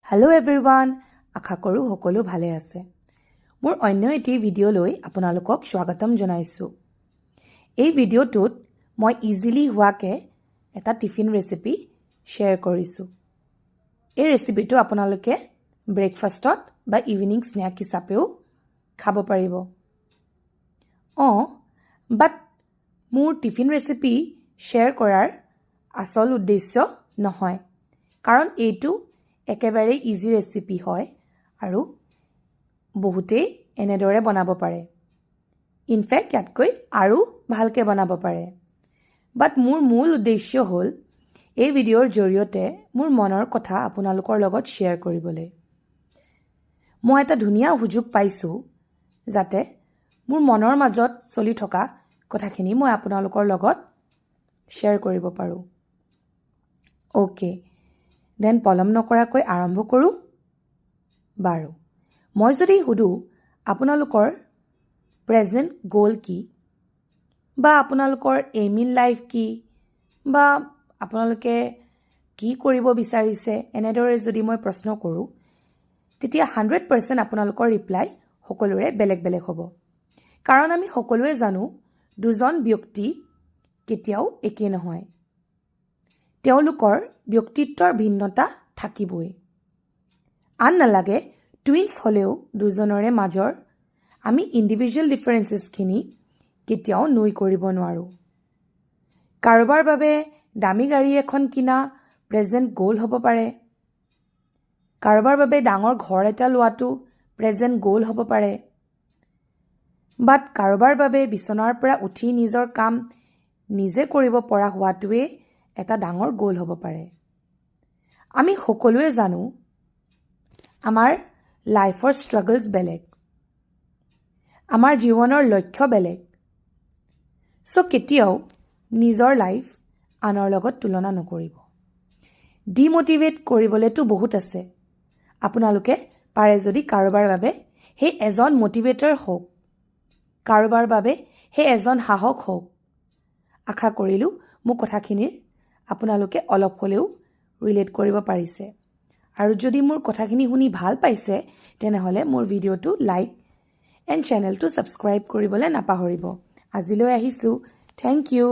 Hello' everyone, আশা কৰোঁ সকলো ভালে আছে। মোৰ অন্য এটি ভিডিঅ'লৈ আপোনালোকক স্বাগতম জনাইছোঁ। এই ভিডিঅ'টোত মই ইজিলি হোৱাকৈ এটা টিফিন ৰেচিপি শ্বেয়াৰ কৰিছোঁ। এই ৰেচিপিটো আপোনালোকে ব্ৰেকফাষ্টত বা ইভিনিং স্নেক হিচাপেও খাব পাৰিব। বাট মোৰ টিফিন ৰেচিপি শ্বেয়াৰ কৰাৰ আচল উদ্দেশ্য নহয়, কাৰণ এইটো একেবাৰে ইজি ৰেচিপি হয় আৰু বহুতেই এনেদৰে বনাব পাৰে। ইনফেক্ট ইয়াতকৈ আৰু ভালকৈ বনাব পাৰে। বাট মোৰ মূল উদ্দেশ্য হ'ল এই ভিডিঅ'ৰ জৰিয়তে মোৰ মনৰ কথা আপোনালোকৰ লগত শ্বেয়াৰ কৰিবলৈ। মই এটা ধুনীয়া সুযোগ পাইছোঁ যাতে মোৰ মনৰ মাজত চলি থকা কথাখিনি মই আপোনালোকৰ লগত শ্বেয়াৰ কৰিব পাৰোঁ। অ'কে, দেন পলম নকৰাকৈ আৰম্ভ কৰোঁ। বাৰু, মই যদি সুধোঁ আপোনালোকৰ প্ৰেজেণ্ট গ'ল কি, বা আপোনালোকৰ এইম ইন লাইফ কি, বা আপোনালোকে কি কৰিব বিচাৰিছে, এনেদৰে যদি মই প্ৰশ্ন কৰোঁ, তেতিয়া 100% আপোনালোকৰ ৰিপ্লাই সকলোৰে বেলেগ বেলেগ হ'ব। কাৰণ আমি সকলোৱে জানো দুজন ব্যক্তি কেতিয়াও একে নহয়। তেওঁলোকৰ ব্যক্তিত্বৰ ভিন্নতা থাকিবই। আন নালাগে টুইনছ হ'লেও দুজনৰে মাজৰ আমি ইণ্ডিভিজুৱেল ডিফাৰেঞ্চেছখিনি কেতিয়াও নুই কৰিব নোৱাৰোঁ। কাৰোবাৰ বাবে দামী গাড়ী এখন কিনা প্ৰেজেণ্ট গ'ল হ'ব পাৰে, কাৰোবাৰ বাবে ডাঙৰ ঘৰ এটা লোৱাটো প্ৰেজেণ্ট গ'ল হ'ব পাৰে, বাট কাৰোবাৰ বাবে বিচনাৰ পৰা উঠি নিজৰ কাম নিজে কৰিব পৰা হোৱাটোৱে এটা ডাঙৰ গ'ল হ'ব পাৰে। আমি সকলোৱে জানো আমাৰ লাইফৰ ষ্ট্ৰাগলছ বেলেগ, আমাৰ জীৱনৰ লক্ষ্য বেলেগ। কেতিয়াও নিজৰ লাইফ আনৰ লগত তুলনা নকৰিব। ডিম'টিভেট কৰিবলৈতো বহুত আছে। আপোনালোকে পাৰে যদি কাৰোবাৰ বাবে সেই এজন মটিভেটৰ হওক, কাৰোবাৰ বাবে সেই এজন সাহস হওক। আশা কৰিলোঁ মোৰ কথাখিনিৰ আপোনালোকে অলপ হ'লেও ৰিলেট কৰিব পাৰিছে। আৰু যদি মোৰ কথাখিনি শুনি ভাল পাইছে তেনেহ'লে মোৰ ভিডিঅ'টো লাইক এণ্ড চেনেলটো ছাবস্ক্ৰাইব কৰিবলৈ নাপাহৰিব। আজিলৈ আহিছোঁ। Thank U.